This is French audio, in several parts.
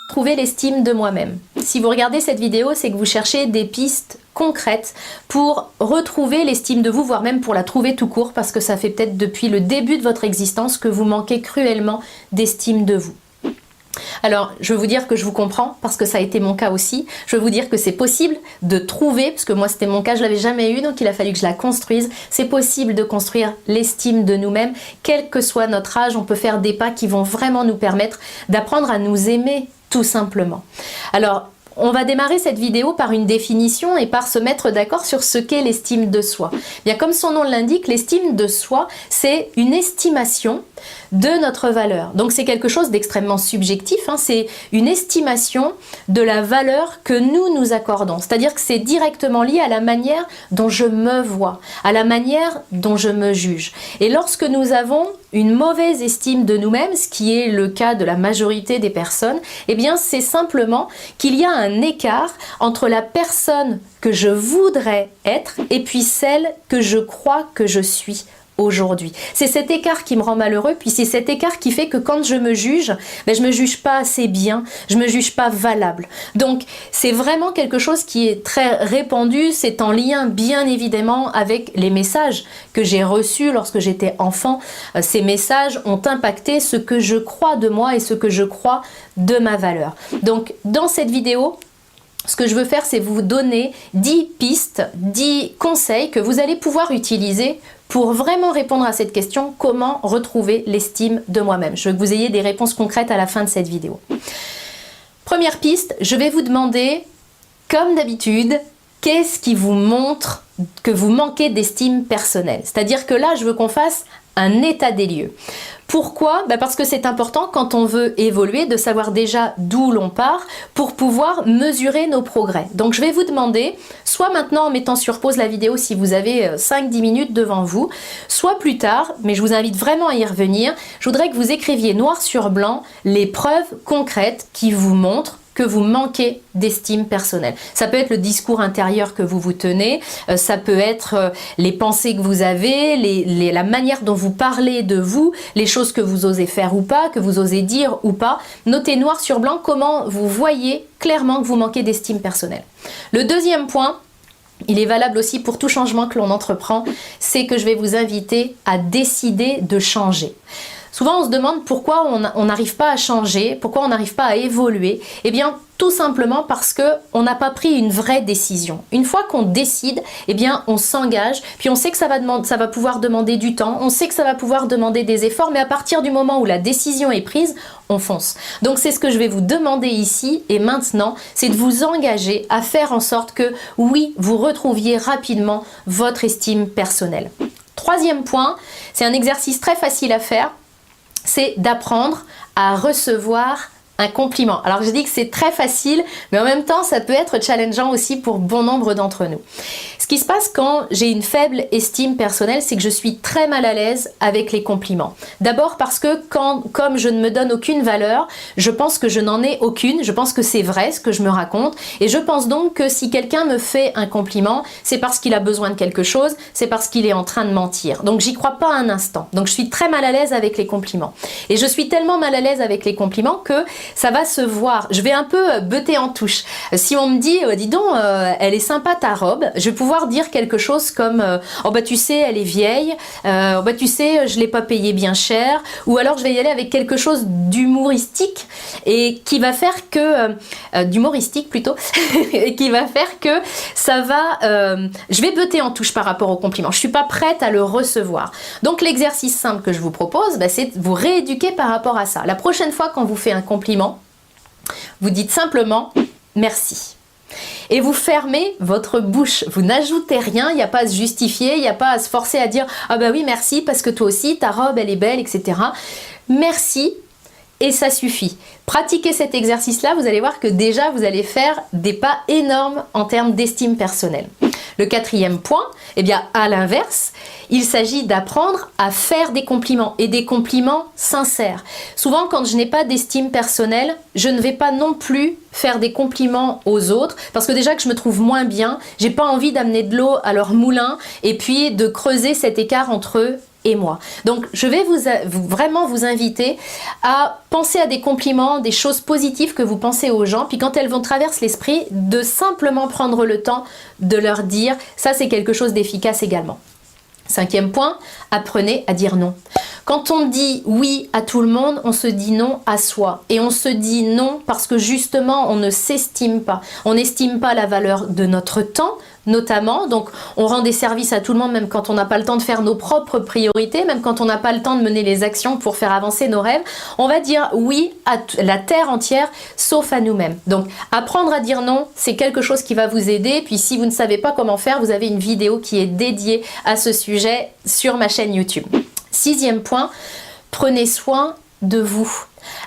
Trouver l'estime de moi-même. Si vous regardez cette vidéo, c'est que vous cherchez des pistes concrètes pour retrouver l'estime de vous, voire même pour la trouver tout court, parce que ça fait peut-être depuis le début de votre existence que vous manquez cruellement d'estime de vous. Alors, je veux vous dire que je vous comprends, parce que ça a été mon cas aussi. Je veux vous dire que c'est possible de trouver, parce que moi c'était mon cas, je ne l'avais jamais eu, donc il a fallu que je la construise. C'est possible de construire l'estime de nous-mêmes, quel que soit notre âge. On peut faire des pas qui vont vraiment nous permettre d'apprendre à nous aimer, tout simplement. Alors, on va démarrer cette vidéo par une définition et par se mettre d'accord sur ce qu'est l'estime de soi. Bien, comme son nom l'indique, l'estime de soi, c'est une estimation de notre valeur. Donc c'est quelque chose d'extrêmement subjectif, hein, c'est une estimation de la valeur que nous accordons. C'est-à-dire que c'est directement lié à la manière dont je me vois, à la manière dont je me juge. Et lorsque nous avons une mauvaise estime de nous-mêmes, ce qui est le cas de la majorité des personnes, eh bien c'est simplement qu'il y a un écart entre la personne que je voudrais être et puis celle que je crois que je suis aujourd'hui. C'est cet écart qui me rend malheureux, puis c'est cet écart qui fait que quand je me juge, je me juge pas assez bien, je me juge pas valable. Donc c'est vraiment quelque chose qui est très répandu, c'est en lien bien évidemment avec les messages que j'ai reçus lorsque j'étais enfant. Ces messages ont impacté ce que je crois de moi et ce que je crois de ma valeur. Donc dans cette vidéo, ce que je veux faire, c'est vous donner 10 pistes, 10 conseils que vous allez pouvoir utiliser pour vraiment répondre à cette question, comment retrouver l'estime de moi-même. Je veux que vous ayez des réponses concrètes à la fin de cette vidéo. Première piste, je vais vous demander, comme d'habitude, qu'est-ce qui vous montre que vous manquez d'estime personnelle? C'est-à-dire que là, je veux qu'on fasse un état des lieux. Pourquoi? Parce que c'est important quand on veut évoluer de savoir déjà d'où l'on part pour pouvoir mesurer nos progrès. Donc je vais vous demander, soit maintenant en mettant sur pause la vidéo si vous avez 5-10 minutes devant vous, soit plus tard, mais je vous invite vraiment à y revenir, je voudrais que vous écriviez noir sur blanc les preuves concrètes qui vous montrent que vous manquez d'estime personnelle. Ça peut être le discours intérieur que vous vous tenez, ça peut être les pensées que vous avez, la manière dont vous parlez de vous, les choses que vous osez faire ou pas, que vous osez dire ou pas. Notez noir sur blanc comment vous voyez clairement que vous manquez d'estime personnelle. Le deuxième point, il est valable aussi pour tout changement que l'on entreprend, c'est que je vais vous inviter à décider de changer. Souvent, on se demande pourquoi on n'arrive pas à changer, pourquoi on n'arrive pas à évoluer. Eh bien, tout simplement parce qu'on n'a pas pris une vraie décision. Une fois qu'on décide, eh bien, on s'engage, puis on sait que ça va pouvoir demander du temps, on sait que ça va pouvoir demander des efforts, mais à partir du moment où la décision est prise, on fonce. Donc, c'est ce que je vais vous demander ici et maintenant, c'est de vous engager à faire en sorte que, oui, vous retrouviez rapidement votre estime personnelle. Troisième point, c'est un exercice très facile à faire, c'est d'apprendre à recevoir un compliment. Alors je dis que c'est très facile, mais en même temps ça peut être challengeant aussi pour bon nombre d'entre nous. Ce qui se passe quand j'ai une faible estime personnelle, c'est que je suis très mal à l'aise avec les compliments. D'abord parce que comme je ne me donne aucune valeur, je pense que je n'en ai aucune, je pense que c'est vrai ce que je me raconte, et je pense donc que si quelqu'un me fait un compliment, c'est parce qu'il a besoin de quelque chose, c'est parce qu'il est en train de mentir. Donc j'y crois pas un instant. Donc je suis très mal à l'aise avec les compliments. Et je suis tellement mal à l'aise avec les compliments que ça va se voir. Je vais un peu buter en touche. Si on me dit, dis donc, elle est sympa ta robe, je vais pouvoir dire quelque chose comme, oh bah tu sais, elle est vieille, oh bah tu sais, je l'ai pas payée bien cher, ou alors je vais y aller avec quelque chose d'humoristique et qui va faire que, d'humoristique plutôt, et qui va faire que ça va, je vais buter en touche par rapport au compliment. Je suis pas prête à le recevoir. Donc l'exercice simple que je vous propose, c'est de vous rééduquer par rapport à ça. La prochaine fois qu'on vous fait un compliment, vous dites simplement merci. Et vous fermez votre bouche. Vous n'ajoutez rien, il n'y a pas à se justifier, il n'y a pas à se forcer à dire « Ah bah oui, merci, parce que toi aussi, ta robe, elle est belle, etc. » Merci, et ça suffit. Pratiquez cet exercice-là, vous allez voir que déjà, vous allez faire des pas énormes en termes d'estime personnelle. Le quatrième point, eh bien, à l'inverse, il s'agit d'apprendre à faire des compliments et des compliments sincères. Souvent, quand je n'ai pas d'estime personnelle, je ne vais pas non plus faire des compliments aux autres parce que déjà que je me trouve moins bien, j'ai pas envie d'amener de l'eau à leur moulin et puis de creuser cet écart entre eux et moi. Donc je vais vraiment vous inviter à penser à des compliments, des choses positives que vous pensez aux gens, puis quand elles vont traverser l'esprit, de simplement prendre le temps de leur dire, ça c'est quelque chose d'efficace également. 5e point, apprenez à dire non. Quand on dit oui à tout le monde, on se dit non à soi. Et on se dit non parce que justement, on ne s'estime pas. On n'estime pas la valeur de notre temps, notamment. Donc, on rend des services à tout le monde, même quand on n'a pas le temps de faire nos propres priorités, même quand on n'a pas le temps de mener les actions pour faire avancer nos rêves. On va dire oui à la terre entière, sauf à nous-mêmes. Donc, apprendre à dire non, c'est quelque chose qui va vous aider. Puis, si vous ne savez pas comment faire, vous avez une vidéo qui est dédiée à ce sujet sur ma chaîne YouTube. 6e point, prenez soin de vous.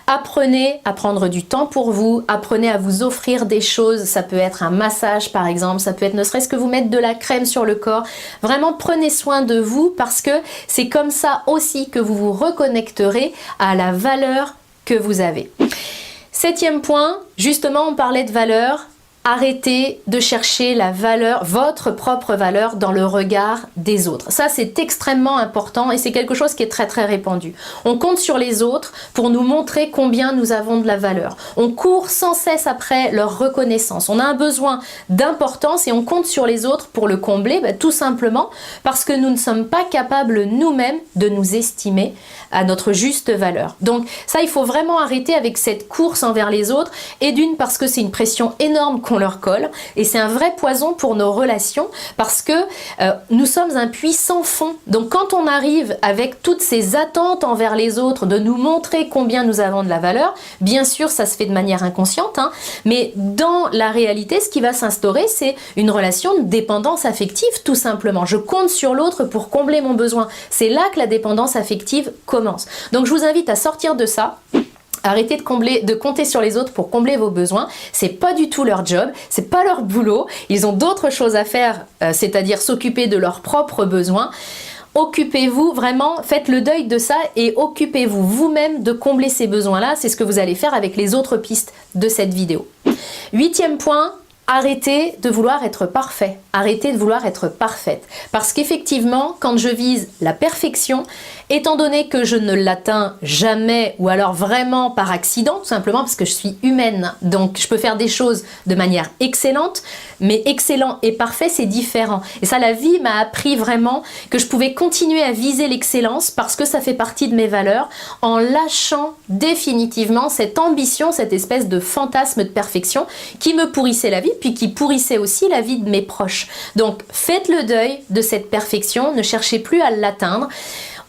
Apprenez à prendre du temps pour vous, apprenez à vous offrir des choses, ça peut être un massage par exemple, ça peut être ne serait-ce que vous mettre de la crème sur le corps. Vraiment prenez soin de vous parce que c'est comme ça aussi que vous vous reconnecterez à la valeur que vous avez. 7e point, justement on parlait de valeur. Arrêtez de chercher la valeur, votre propre valeur dans le regard des autres. Ça, c'est extrêmement important et c'est quelque chose qui est très très répandu. On compte sur les autres pour nous montrer combien nous avons de la valeur. On court sans cesse après leur reconnaissance. On a un besoin d'importance et on compte sur les autres pour le combler, tout simplement parce que nous ne sommes pas capables nous-mêmes de nous estimer à notre juste valeur. Donc ça, il faut vraiment arrêter avec cette course envers les autres et d'une parce que c'est une pression énorme qu'on leur colle et c'est un vrai poison pour nos relations parce que nous sommes un puits sans fond. Donc quand on arrive avec toutes ces attentes envers les autres de nous montrer combien nous avons de la valeur, bien sûr ça se fait de manière inconsciente, mais dans la réalité ce qui va s'instaurer c'est une relation de dépendance affective tout simplement. Je compte sur l'autre pour combler mon besoin. C'est là que la dépendance affective commence. Donc je vous invite à sortir de ça. Arrêtez de compter sur les autres pour combler vos besoins. C'est pas du tout leur job, c'est pas leur boulot. Ils ont d'autres choses à faire, c'est-à-dire s'occuper de leurs propres besoins. Occupez-vous vraiment, faites le deuil de ça et occupez-vous vous-même de combler ces besoins-là. C'est ce que vous allez faire avec les autres pistes de cette vidéo. 8e point. Arrêtez de vouloir être parfait, arrêtez de vouloir être parfaite. Parce qu'effectivement, quand je vise la perfection, étant donné que je ne l'atteins jamais ou alors vraiment par accident, tout simplement parce que je suis humaine, donc je peux faire des choses de manière excellente, mais excellent et parfait, c'est différent. Et ça, la vie m'a appris vraiment que je pouvais continuer à viser l'excellence parce que ça fait partie de mes valeurs, en lâchant définitivement cette ambition, cette espèce de fantasme de perfection qui me pourrissait la vie, puis qui pourrissait aussi la vie de mes proches. Donc faites le deuil de cette perfection, ne cherchez plus à l'atteindre.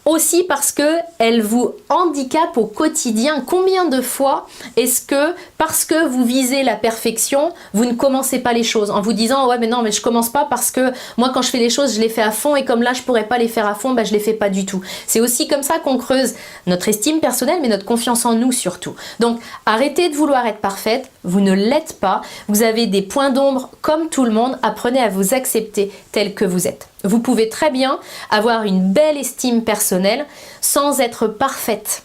Aussi parce que elle vous handicape au quotidien. Combien de fois est-ce que parce que vous visez la perfection, vous ne commencez pas les choses en vous disant ouais mais non mais je commence pas parce que moi quand je fais les choses je les fais à fond et comme là je pourrais pas les faire à fond, je les fais pas du tout. C'est aussi comme ça qu'on creuse notre estime personnelle mais notre confiance en nous surtout. Donc arrêtez de vouloir être parfaite, vous ne l'êtes pas, vous avez des points d'ombre comme tout le monde, apprenez à vous accepter tel que vous êtes. Vous pouvez très bien avoir une belle estime personnelle sans être parfaite.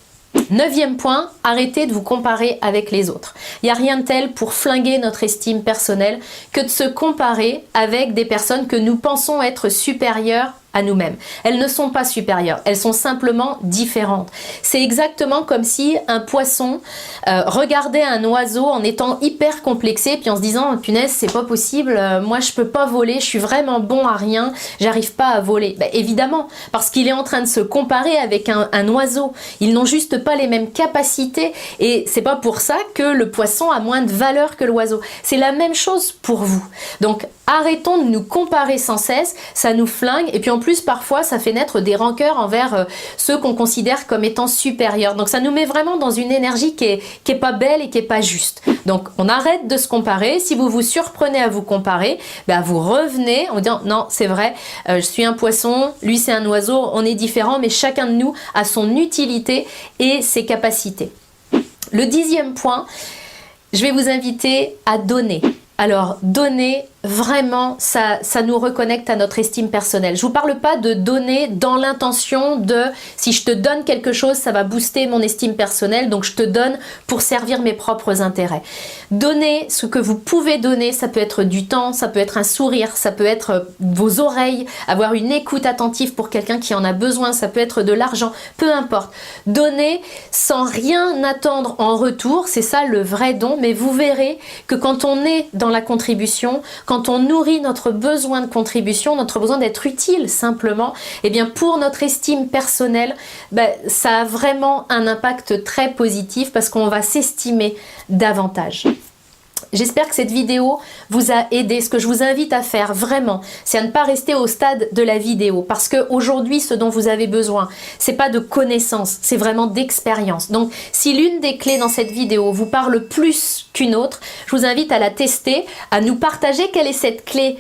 9e point, arrêtez de vous comparer avec les autres. Il n'y a rien de tel pour flinguer notre estime personnelle que de se comparer avec des personnes que nous pensons être supérieures à nous-mêmes. Elles ne sont pas supérieures, elles sont simplement différentes. C'est exactement comme si un poisson regardait un oiseau en étant hyper complexé puis en se disant punaise c'est pas possible, moi je peux pas voler, je suis vraiment bon à rien, j'arrive pas à voler. Évidemment, parce qu'il est en train de se comparer avec un oiseau. Ils n'ont juste pas les mêmes capacités et c'est pas pour ça que le poisson a moins de valeur que l'oiseau. C'est la même chose pour vous. Donc arrêtons de nous comparer sans cesse, ça nous flingue et puis en plus parfois ça fait naître des rancœurs envers ceux qu'on considère comme étant supérieurs. Donc ça nous met vraiment dans une énergie qui est pas belle et qui est pas juste. Donc on arrête de se comparer. Si vous vous surprenez à vous comparer, vous revenez en disant non c'est vrai, je suis un poisson, lui c'est un oiseau, on est différents mais chacun de nous a son utilité et ses capacités. Le 10e point, je vais vous inviter à donner. Alors, donner vraiment, ça nous reconnecte à notre estime personnelle. Je vous parle pas de donner dans l'intention de si je te donne quelque chose, ça va booster mon estime personnelle, donc je te donne pour servir mes propres intérêts. Donner ce que vous pouvez donner, ça peut être du temps, ça peut être un sourire, ça peut être vos oreilles, avoir une écoute attentive pour quelqu'un qui en a besoin, ça peut être de l'argent, peu importe. Donner sans rien attendre en retour, c'est ça le vrai don, mais vous verrez que quand on est dans la contribution, quand on nourrit notre besoin de contribution, notre besoin d'être utile simplement, eh bien pour notre estime personnelle, ça a vraiment un impact très positif parce qu'on va s'estimer davantage. J'espère que cette vidéo vous a aidé. Ce que je vous invite à faire vraiment, c'est à ne pas rester au stade de la vidéo parce qu'aujourd'hui, ce dont vous avez besoin, c'est pas de connaissances, c'est vraiment d'expérience. Donc, si l'une des clés dans cette vidéo vous parle plus qu'une autre, je vous invite à la tester, à nous partager quelle est cette clé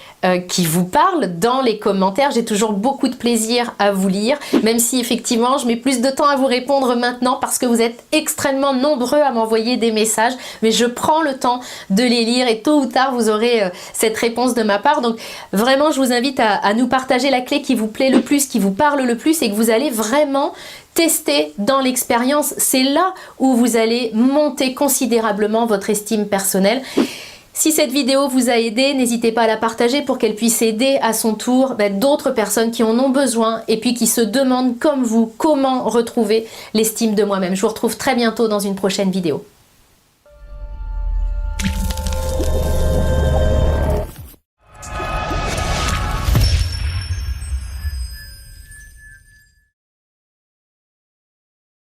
qui vous parle dans les commentaires. J'ai toujours beaucoup de plaisir à vous lire, même si effectivement, je mets plus de temps à vous répondre maintenant parce que vous êtes extrêmement nombreux à m'envoyer des messages, mais je prends le temps de les lire et tôt ou tard vous aurez cette réponse de ma part. Donc vraiment je vous invite à nous partager la clé qui vous plaît le plus, qui vous parle le plus et que vous allez vraiment tester dans l'expérience. C'est là où vous allez monter considérablement votre estime personnelle. Si cette vidéo vous a aidé, n'hésitez pas à la partager pour qu'elle puisse aider à son tour d'autres personnes qui en ont besoin et puis qui se demandent comme vous comment retrouver l'estime de moi-même. Je vous retrouve très bientôt dans une prochaine vidéo.